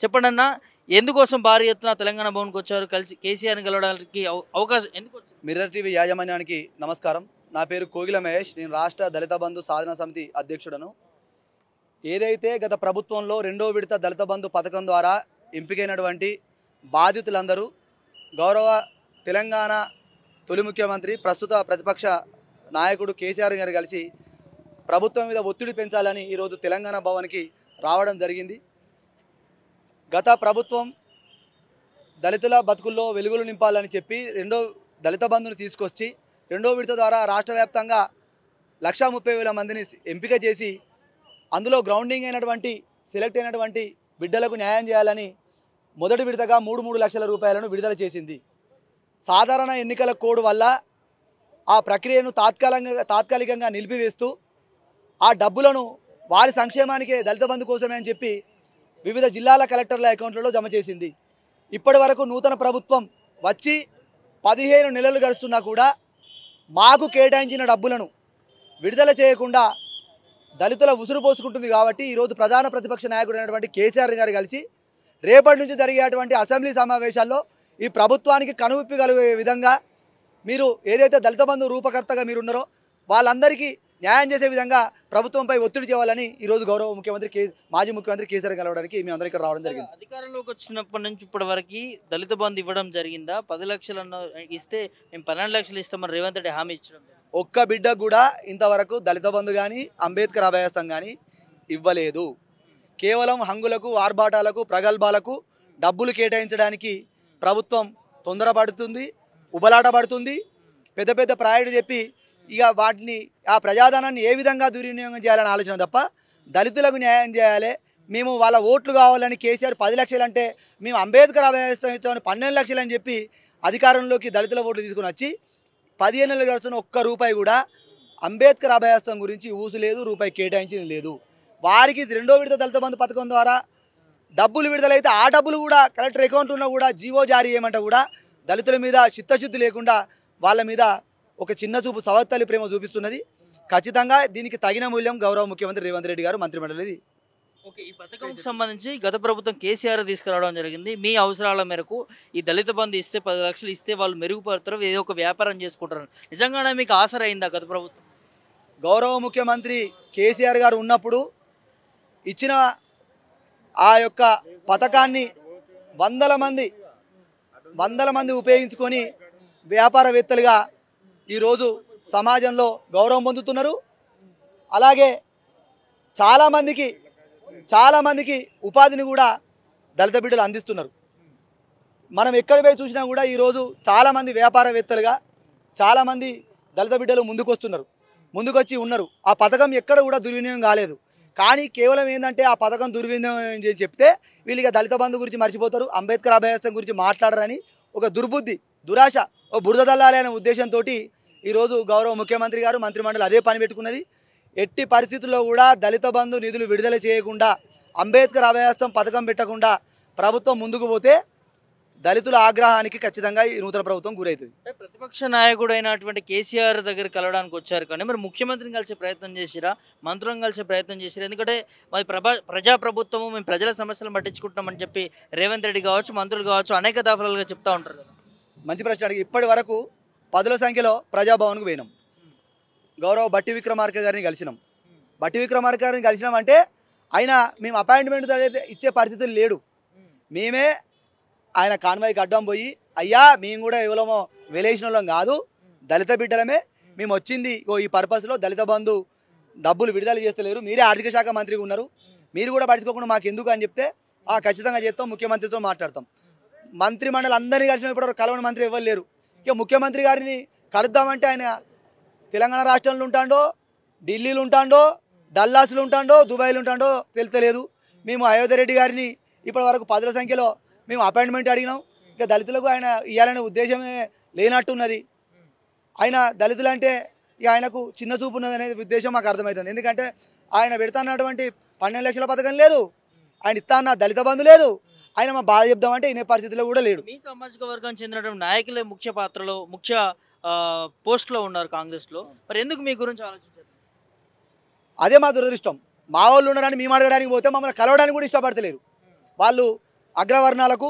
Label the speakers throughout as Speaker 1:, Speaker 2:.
Speaker 1: చెప్పండన్నా, ఎందుకోసం భారీ ఎత్తున తెలంగాణ భవన్‌కి వచ్చారు? కలిసి కేసీఆర్‌ని కలవడానికి అవకాశం ఎందుకొచ్చింది?
Speaker 2: మిర్రర్ టీవీ యాజమాన్యానికి నమస్కారం. నా పేరు కోగిల మహేష్. నేను రాష్ట్ర దళిత బంధు సాధన సమితి అధ్యక్షుడను. ఏదైతే గత ప్రభుత్వంలో రెండో విడత దళిత బంధు పథకం ద్వారా ఎంపికైనటువంటి బాధితులందరూ గౌరవ తెలంగాణ తొలి ముఖ్యమంత్రి ప్రస్తుత ప్రతిపక్ష నాయకుడు కేసీఆర్ గారు కలిసి ప్రభుత్వం మీద ఒత్తిడి పెంచాలని ఈరోజు తెలంగాణ భవన్కి రావడం జరిగింది. గత ప్రభుత్వం దళితుల బతుకుల్లో వెలుగులు నింపాలని చెప్పి రెండో దళిత బంధుని తీసుకొచ్చి రెండో విడత ద్వారా రాష్ట్ర వ్యాప్తంగా 1,30,000 మందిని ఎంపిక చేసి అందులో గ్రౌండింగ్ అయినటువంటి సెలెక్ట్ అయినటువంటి బిడ్డలకు న్యాయం చేయాలని మొదటి విడతగా 3 లక్షల రూపాయలను విడుదల చేసింది. సాధారణ ఎన్నికల కోడ్ వల్ల ఆ ప్రక్రియను తాత్కాలికంగా నిలిపివేస్తూ ఆ డబ్బులను వారి సంక్షేమానికే దళిత బంధు కోసమే అని చెప్పి వివిధ జిల్లాల కలెక్టర్ల అకౌంట్లలో జమ చేసింది. ఇప్పటి వరకు నూతన ప్రభుత్వం వచ్చి 15 నెలలు గడుస్తున్నా కూడా మాకు కేటాయించిన డబ్బులను విడుదల చేయకుండా దళితుల ఉసురు పోసుకుంటుంది. కాబట్టి ఈరోజు ప్రధాన ప్రతిపక్ష నాయకుడు అయినటువంటి కేసీఆర్ గారు కలిసి రేపటి నుంచి జరిగేటువంటి అసెంబ్లీ సమావేశాల్లో ఈ ప్రభుత్వానికి కనువిప్పి కలిగే విధంగా మీరు ఏదైతే దళిత బంధు రూపకర్తగా మీరు ఉన్నారో వాళ్ళందరికీ న్యాయం చేసే విధంగా ప్రభుత్వంపై ఒత్తిడి చేయాలని ఈరోజు గౌరవ ముఖ్యమంత్రి మాజీ ముఖ్యమంత్రి కేసీఆర్ కలవడానికి మేము అందరం ఇక్కడ రావడం జరిగింది.
Speaker 1: అధికారంలోకి వచ్చినప్పటి నుంచి ఇప్పటి వరకు దళిత బంధు ఇవ్వడం జరిగిందా? 10 లక్షలు ఇస్తే మేము 12 లక్షలు ఇస్తామని రేవంత్ రెడ్డి హామీ ఇచ్చడం
Speaker 2: ఒక్క బిడ్డకు కూడా ఇంతవరకు దళిత బంధు కానీ అంబేద్కర్ అభయాస్తం కానీ ఇవ్వలేదు. కేవలం హంగులకు ఆర్భాటాలకు ప్రగల్భాలకు డబ్బులు కేటాయించడానికి ప్రభుత్వం తొందరపడుతుంది, ఉబలాట పడుతుంది. పెద్ద పెద్ద ప్రాయుడు చెప్పి ఇక వాటిని ఆ ప్రజాధనాన్ని ఏ విధంగా దుర్వినియోగం చేయాలని ఆలోచన తప్ప దళితులకు న్యాయం చేయాలి, మేము వాళ్ళ ఓట్లు కావాలని కేసీఆర్ 10 లక్షలు అంటే మేము అంబేద్కర్ అభయాస్తం ఇస్తామని 12 లక్షలు అని చెప్పి అధికారంలోకి దళితుల ఓట్లు తీసుకుని వచ్చి 15 నెలలు గడుస్తున్న ఒక్క రూపాయి కూడా అంబేద్కర్ అభయాస్తం గురించి ఊసు లేదు, రూపాయి కేటాయించింది లేదు. వారికి రెండో విడత దళిత బంధు పథకం ద్వారా డబ్బులు విడుదలైతే ఆ డబ్బులు కూడా కలెక్టర్ అకౌంట్ ఉన్న కూడా జీవో జారీ చేయమంటే కూడా దళితుల మీద చిత్తశుద్ధి లేకుండా వాళ్ళ మీద ఒక చిన్న చూపు సవత్తల్లి ప్రేమ చూపిస్తున్నది. ఖచ్చితంగా దీనికి తగిన మూల్యం గౌరవ ముఖ్యమంత్రి రేవంత్ రెడ్డి గారు మంత్రిమండలి.
Speaker 1: ఓకే, ఈ పథకంకి సంబంధించి గత ప్రభుత్వం కేసీఆర్ తీసుకురావడం జరిగింది. మీ అవసరాల మేరకు ఈ దళిత బంధు ఇస్తే 10 లక్షలు ఇస్తే వాళ్ళు మెరుగుపడతారు, ఏదో ఒక వ్యాపారం చేసుకుంటారు. నిజంగానే మీకు ఆసర అయిందా గత ప్రభుత్వం?
Speaker 2: గౌరవ ముఖ్యమంత్రి కేసీఆర్ గారు ఉన్నప్పుడు ఇచ్చిన ఆ యొక్క పథకాన్ని వందల మంది ఉపయోగించుకొని వ్యాపారవేత్తలుగా ఈరోజు సమాజంలో గౌరవం పొందుతున్నారు. అలాగే చాలామందికి ఉపాధిని కూడా దళిత బిడ్డలు అందిస్తున్నారు. మనం ఎక్కడ పోయి చూసినా కూడా ఈరోజు చాలామంది వ్యాపారవేత్తలుగా చాలామంది దళిత బిడ్డలు ముందుకొచ్చి ఉన్నారు. ఆ పథకం ఎక్కడ కూడా దుర్వినియోగం కాలేదు. కానీ కేవలం ఏంటంటే ఆ పథకం దుర్వినియోగం అని చెప్తే వీళ్ళకి దళిత బంధు గురించి మర్చిపోతారు, అంబేద్కర్ అభయాస్తం గురించి మాట్లాడరని ఒక దుర్బుద్ధి, దురాశ, ఓ బురద దల్లాలి అనే ఉద్దేశంతో ఈరోజు గౌరవ ముఖ్యమంత్రి గారు మంత్రిమండలి అదే పని పెట్టుకున్నది. ఎట్టి పరిస్థితుల్లో కూడా దళిత బంధు నిధులు విడుదల చేయకుండా అంబేద్కర్ అభయాస్తం పథకం పెట్టకుండా ప్రభుత్వం ముందుకు పోతే దళితుల ఆగ్రహానికి ఖచ్చితంగా ఈ నూతన ప్రభుత్వం గురవుతుంది.
Speaker 1: ప్రతిపక్ష నాయకుడు అయినటువంటి కేసీఆర్ దగ్గర కలవడానికి వచ్చారు కానీ మరి ముఖ్యమంత్రిని కలిసే ప్రయత్నం చేసిరా, మంత్రులను కలిసే ప్రయత్నం చేసిరా? ఎందుకంటే మరి ప్రజాప్రభుత్వము మేము ప్రజల సమస్యలను పట్టించుకుంటామని చెప్పి రేవంత్ రెడ్డి కావచ్చు, మంత్రులు కావచ్చు అనేక దఫాలుగా చెప్తా ఉంటారు కదా.
Speaker 2: మంచి ప్రశ్న అడిగి. ఇప్పటి వరకు 10ల సంఖ్యలో ప్రజాభవన్కు పోయినాం. గౌరవ బట్టి విక్రమార్క గారిని కలిసినాం. బట్టి విక్రమార్క గారిని కలిసినాం అంటే ఆయన మేము అపాయింట్మెంట్ ఇచ్చే పరిస్థితులు లేడు. మేమే ఆయన కాన్వాయ్కి అడ్డం పోయి అయ్యా మేము కూడా ఎవరమో వెలేసిన వాళ్ళం కాదు, దళిత బిడ్డలమే, మేము వచ్చింది ఈ పర్పస్లో దళిత బంధు డబ్బులు విడుదల చేస్తలేరు, మీరే ఆర్థిక శాఖ మంత్రిగా ఉన్నారు, మీరు కూడా పట్టించుకోకుండా మాకు ఎందుకు అని చెప్తే ఖచ్చితంగా చేస్తాం, ముఖ్యమంత్రితో మాట్లాడతాం. మంత్రి మండలి అందరినీ కలిసిన ఇప్పుడు కలవని మంత్రి ఎవరు లేరు. ఇక ముఖ్యమంత్రి గారిని కలుద్దామంటే ఆయన తెలంగాణ రాష్ట్రంలో ఉంటాడో, ఢిల్లీలో ఉంటాడో, డల్లాస్లో ఉంటాడో, దుబాయ్లో ఉంటాడో తెలుస్తలేదు. మేము అయోధ్య రెడ్డి గారిని ఇప్పటి వరకు 10ల సంఖ్యలో మేము అపాయింట్మెంట్ అడిగినాం. ఇక దళితులకు ఆయన ఇవ్వాలనే ఉద్దేశమే లేనట్టున్నది. ఆయన దళితులు అంటే ఇక ఆయనకు చిన్న చూపు ఉన్నది అనేది ఉద్దేశం మాకు అర్థమవుతుంది. ఎందుకంటే ఆయన పెడతాన్నటువంటి 12 లక్షల పథకం లేదు, ఆయన ఇస్తాన్న దళిత బంధు లేదు, ఆయన మా బాధ చెప్దామంటే ఇనే పరిస్థితిలో కూడా లేడు.
Speaker 1: మీ సామాజిక వర్గం చెందినటువంటి నాయకులే ముఖ్య పాత్రలో పోస్ట్లో ఉన్నారు కాంగ్రెస్లో. మరి ఎందుకు మీ గురించి ఆలోచించారు?
Speaker 2: అదే మా దురదృష్టం. మా వాళ్ళు ఉన్నారని మేము అడగడానికి పోతే మమ్మల్ని కలవడానికి కూడా ఇష్టపడతలేరు. వాళ్ళు అగ్రవర్ణాలకు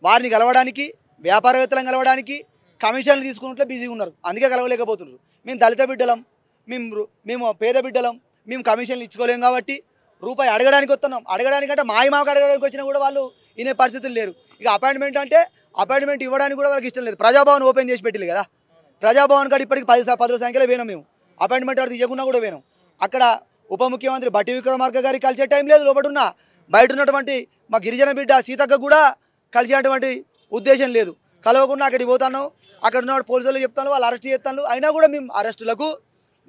Speaker 2: వారిని కలవడానికి, వ్యాపారవేత్తలను కలవడానికి కమిషన్లు తీసుకున్నట్లు బిజీగా ఉన్నారు. అందుకే కలవలేకపోతున్నారు. మేము దళిత బిడ్డలం, మేము పేద బిడ్డలం, మేము కమిషన్లు ఇచ్చుకోలేం కాబట్టి రూపాయి అడగడానికి వస్తున్నాం. అడగడానికంటే మాకు అడగడానికి వచ్చినా కూడా వాళ్ళు వినే పరిస్థితులు లేరు. ఇక అపాయింట్మెంట్ అంటే అపాయింట్మెంట్ ఇవ్వడానికి కూడా వాళ్ళకి ఇష్టం లేదు. ప్రజాభవన్ ఓపెన్ చేసి పెట్టిల్లు కదా, ప్రజాభవన్ కాడ ఇప్పటికి 10 సంఖ్యలో పోయినాం. మేము అపాయింట్మెంట్ అడిగి ఇవ్వకుండా కూడా పోయినాం. అక్కడ ఉప ముఖ్యమంత్రి బట్టి విక్రమార్క గారికి కలిసే టైం లేదు. లోపల ఉన్న బయట ఉన్నటువంటి మా గిరిజన బిడ్డ సీతక్క కూడా కలిసేటువంటి ఉద్దేశం లేదు. కలవకుండా అక్కడికి పోతాను. అక్కడ ఉన్న పోలీసులు చెప్తాను, వాళ్ళు అరెస్ట్ చేస్తాను. అయినా కూడా మేము అరెస్టులకు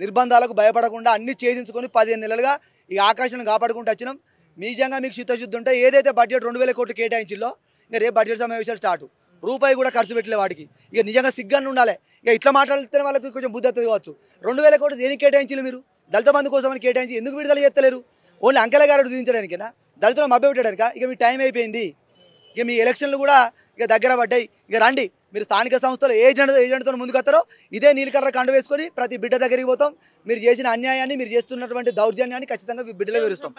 Speaker 2: నిర్బంధాలకు భయపడకుండా అన్ని ఛేదించుకొని 15 నెలలుగా ఈ ఆకాశాన్ని కాపాడుకుంటూ వచ్చినాం. నిజంగా మీకు చిత్తశుద్ధి ఉంటే ఏదైతే బడ్జెట్ 2000 కోట్లు కేటాయించిందో ఇంకా రేపు బడ్జెట్ సమావేశాలు స్టార్ట్. రూపాయి కూడా ఖర్చు పెట్టలే వాడికి. ఇక నిజంగా సిగ్గాన్ని ఉండాలి. ఇక ఇట్లా మాట్లాడితే వాళ్ళకి కొంచెం బుద్ధి వస్తుంది కావచ్చు. 2000 కోట్లు దేనికి కేటాయించారు మీరు? దళిత బంధు కోసం అని కేటాయించి ఎందుకు విడుదల చేస్తలేరు? ఓన్లీ అంకెల గారు చూపించడానికేనా? దళితులు మభ్యపెట్టడానికా? ఇక మీ టైం అయిపోయింది. ఇక మీ ఎలక్షన్లు కూడా ఇక దగ్గర పడ్డాయి. ఇక రండి, మీరు స్థానిక సంస్థలు ఏజెంట్తో ముందుకు వస్తారో ఇదే నీలకర్ర కండ వేసుకొని ప్రతి బిడ్డ దగ్గరికి పోతాం. మీరు చేసిన అన్యాయాన్ని, మీరు చేస్తున్నటువంటి దౌర్జన్యాన్ని ఖచ్చితంగా బిడ్డలో వివరిస్తాం.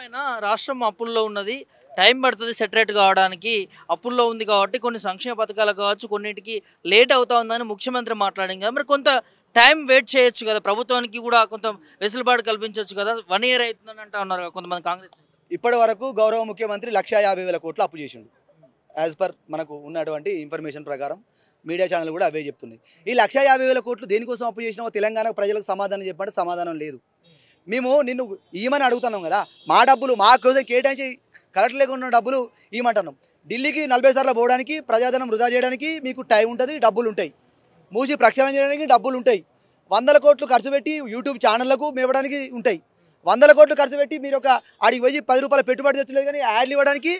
Speaker 1: రాష్ట్రం అప్పుల్లో ఉన్నది, టైం పడుతుంది సెటరేట్ కావడానికి. అప్పుల్లో ఉంది కాబట్టి కొన్ని సంక్షేమ పథకాలు కావచ్చు, కొన్నింటికి లేట్ అవుతా ఉందని ముఖ్యమంత్రి మాట్లాడింది కదా. మరి కొంత టైం వెయిట్ చేయొచ్చు కదా, ప్రభుత్వానికి కూడా కొంత వెసులుబాటు కల్పించవచ్చు కదా. 1 year అవుతుందని అంటా ఉన్నారు కొంతమంది కాంగ్రెస్.
Speaker 2: ఇప్పటి వరకు గౌరవ ముఖ్యమంత్రి 1,50,000 కోట్లు అప్పు చేసిండు. యాజ్ పర్ మనకు ఉన్నటువంటి ఇన్ఫర్మేషన్ ప్రకారం మీడియా ఛానల్ కూడా అవే చెప్తున్నాయి. ఈ 1,50,000 కోట్లు దేనికోసం అప్పు చేసినావో తెలంగాణ ప్రజలకు సమాధానం చెప్పంటే సమాధానం లేదు. మేము నిన్ను ఈమని అడుగుతున్నాం కదా, మా డబ్బులు మా కోసం కేటాయించి కలెక్టర్ లేకుండా డబ్బులు ఇవ్వమంటున్నాం. ఢిల్లీకి 40 సార్లు పోవడానికి, ప్రజాధనం వృధా చేయడానికి మీకు టైం ఉంటుంది, డబ్బులు ఉంటాయి. మూసి ప్రక్షాళన చేయడానికి డబ్బులు ఉంటాయి. 100 కోట్లు ఖర్చు పెట్టి యూట్యూబ్ ఛానళ్లకు మేపడానికి ఉంటాయి. 100 కోట్లు ఖర్చు పెట్టి మీరు ఒక ఆడికి పోయి 10 రూపాయల పెట్టుబడి తెచ్చలేదు కానీ యాడ్లు ఇవ్వడానికి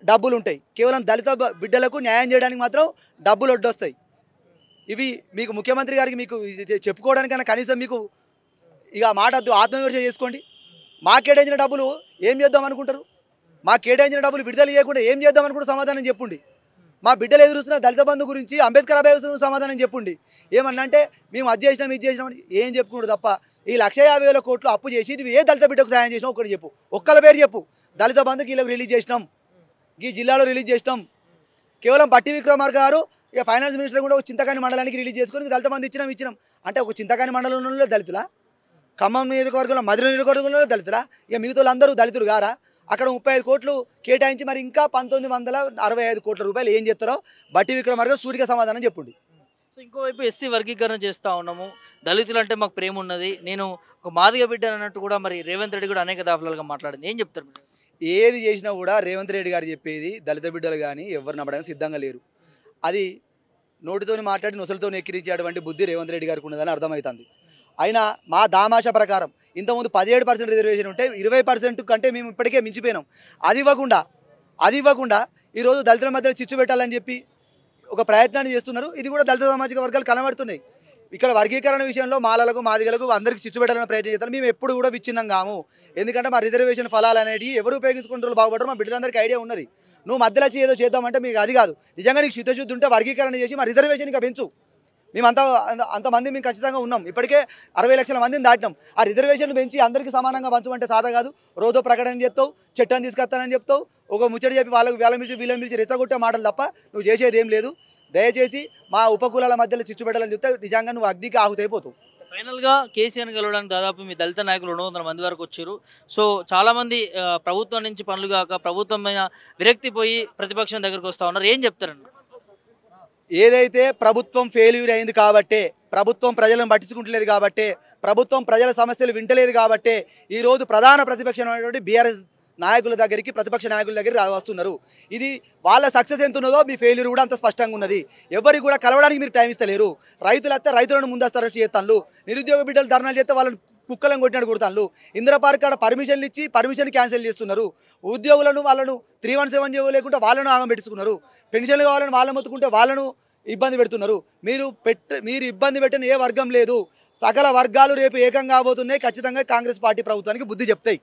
Speaker 2: డబ్బులు ఉంటాయి. కేవలం దళిత బిడ్డలకు న్యాయం చేయడానికి మాత్రం డబ్బులు ఒడ్డొస్తాయి. ఇవి మీకు ముఖ్యమంత్రి గారికి మీకు చెప్పుకోవడానికైనా కనీసం మీకు ఇక మాట ఆత్మవిమర్శ చేసుకోండి. మా కేటాయించిన డబ్బులు ఏం చేద్దాం అనుకుంటారు? మా కేటాయించిన డబ్బులు విడుదల చేయకుండా ఏం చేద్దాం అనుకుంటారు? సమాధానం చెప్పండి. మా బిడ్డలు ఎదురుస్తున్న దళిత బంధు గురించి, అంబేద్కర్ అభ్యర్థి సమాధానం చెప్పండి. ఏమన్నా అంటే మేము అది చేసినాం ఇది చేసినాం ఏం చెప్పుకుంటారు తప్ప ఈ 1,50,000 కోట్లు అప్పు చేసి నువ్వు ఏ దళిత బిడ్డకు సాయం చేసినావు ఒకటి చెప్పు. ఒక్కల పేరు చెప్పు. దళిత బంధుకి వీళ్ళకి రిలీజ్ చేసినాం, ఈ జిల్లాలో రిలీజ్ చేసినాం. కేవలం బట్టి విక్రమార్క గారు ఇక ఫైనాన్స్ మినిస్టర్ కూడా ఒక చింతకాని మండలానికి రిలీజ్ చేసుకొని దళిత బంధు ఇచ్చినాం. అంటే ఒక చింతకాని మండలంలో దళితులా? ఖమ్మం నియోజకవర్గంలో, మధుర నియోజకవర్గంలో దళితులా? ఇక మిగతా అందరూ దళితులు గారా? అక్కడ 35 కోట్లు కేటాయించి మరి ఇంకా 1965 కోట్ల రూపాయలు ఏం చేస్తారో బట్టి విక్రమార్క సూటిగా సమాధానం చెప్పండి.
Speaker 1: సో ఇంకోవైపు ఎస్సీ వర్గీకరణ చేస్తూ ఉన్నాము, దళితులు అంటే మాకు ప్రేమ ఉన్నది, నేను ఒక మాదిగ బిడ్డ అన్నట్టు కూడా మరి రేవంత్ రెడ్డి కూడా అనేక దాఫలాలుగా మాట్లాడింది. ఏం చెప్తారు మీరు?
Speaker 2: ఏది చేసినా కూడా రేవంత్ రెడ్డి గారు చెప్పేది దళిత బిడ్డలు కానీ ఎవరు నమ్మడానికి సిద్ధంగా లేరు. అది నోటితోని మాట్లాడి నొసలతో ఎక్కిరించేటువంటి బుద్ధి రేవంత్ రెడ్డి గారికి ఉన్నదని అర్థమవుతుంది. అయినా మా దామాష ప్రకారం ఇంతకుముందు 17% రిజర్వేషన్ ఉంటే 20% కంటే మేము ఇప్పటికే మించిపోయినాం. అది ఇవ్వకుండా ఈరోజు దళితుల మధ్యలో చిచ్చు పెట్టాలని చెప్పి ఒక ప్రయత్నాన్ని చేస్తున్నారు. ఇది కూడా దళిత సామాజిక వర్గాలు కనబడుతున్నాయి. ఇక్కడ వర్గీకరణ విషయంలో మాలలకు, మాదిగలకు అందరికీ చిచ్చు పెట్టాలని ప్రయత్నం చేస్తారు. మేము ఎప్పుడు కూడా విచ్ఛిన్నం కాము. ఎందుకంటే మా రిజర్వేషన్ ఫలాలు అనేవి ఎవరు ఉపయోగించుకుంటారో బాగుపడరు మా బిడ్డలందరికీ ఐడియా ఉన్నది. నువ్వు మధ్యలో వచ్చి ఏదో చేద్దామంటే మీకు అది కాదు. నిజంగా నీకు చిత్తశుద్ధి ఉంటే వర్గీకరణ చేసి మా రిజర్వేషన్ ఇంకా పెంచు. అంతమంది మేము ఖచ్చితంగా ఉన్నాం. ఇప్పటికే 60 లక్షల మందిని దాటినాం. ఆ రిజర్వేషన్లు పెంచి అందరికీ సమానంగా పంచమంటే సాధ కాదు. రోజు ప్రకటన చెప్తావు, చట్టం తీసుకొస్తానని చెప్తావు, ఒక ముచ్చట చెప్పి వాళ్ళకి వీళ్ళ మించి రెచ్చగొట్టే మాటలు తప్ప నువ్వు చేసేది ఏం లేదు. దయచేసి మా ఉపకులాల మధ్యలో చిచ్చు పెట్టాలని చెప్తే నిజంగా నువ్వు అగ్నికి ఆహుతైపోతావు.
Speaker 1: ఫైనల్గా కేసీఆర్ని కలవడానికి దాదాపు మీ దళిత నాయకులు 200 మంది వరకు వచ్చారు. సో చాలామంది ప్రభుత్వం నుంచి పనులు కాక ప్రభుత్వం మీద విరక్తి పోయి ప్రతిపక్షం దగ్గరకు వస్తూ ఉన్నారు. ఏం చెప్తారండి?
Speaker 2: ఏదైతే ప్రభుత్వం ఫెయిల్యూర్ అయింది కాబట్టే, ప్రభుత్వం ప్రజలను పట్టించుకుంటలేదు కాబట్టే, ప్రభుత్వం ప్రజల సమస్యలు వింటలేదు కాబట్టే ఈరోజు ప్రధాన ప్రతిపక్షం అనేటువంటి బీఆర్ఎస్ నాయకుల దగ్గరికి, ప్రతిపక్ష నాయకుల దగ్గరికి వస్తున్నారు. ఇది వాళ్ళ సక్సెస్ ఎంత ఉన్నదో మీ ఫెయిల్యూర్ కూడా అంత స్పష్టంగా ఉన్నది. ఎవరికి కూడా కలవడానికి మీరు టైం ఇస్తలేరు. రైతులు వస్తే రైతులను ముందస్తు అరెస్ట్ చేస్తాను, నిరుద్యోగ బిడ్డలు ధర్నాలు చేస్తే వాళ్ళని కుక్కలను కొట్టినట్టు కొడతాను, ఇందిరా పార్క్ కాడ పర్మిషన్లు ఇచ్చి పర్మిషన్ క్యాన్సిల్ చేస్తున్నారు, ఉద్యోగులను వాళ్ళను 317 లేకుంటే వాళ్ళను ఆగం పెట్టుకున్నారు, పెన్షన్లు కావాలని వాళ్ళని మొత్తుకుంటే వాళ్ళను ఇబ్బంది పెడుతున్నారు. మీరు ఇబ్బంది పెట్టిన ఏ వర్గం లేదు. సకల వర్గాలు రేపు ఏకంగా కాబోతున్నాయి. ఖచ్చితంగా కాంగ్రెస్ పార్టీ ప్రభుత్వానికి బుద్ధి చెప్తాయి.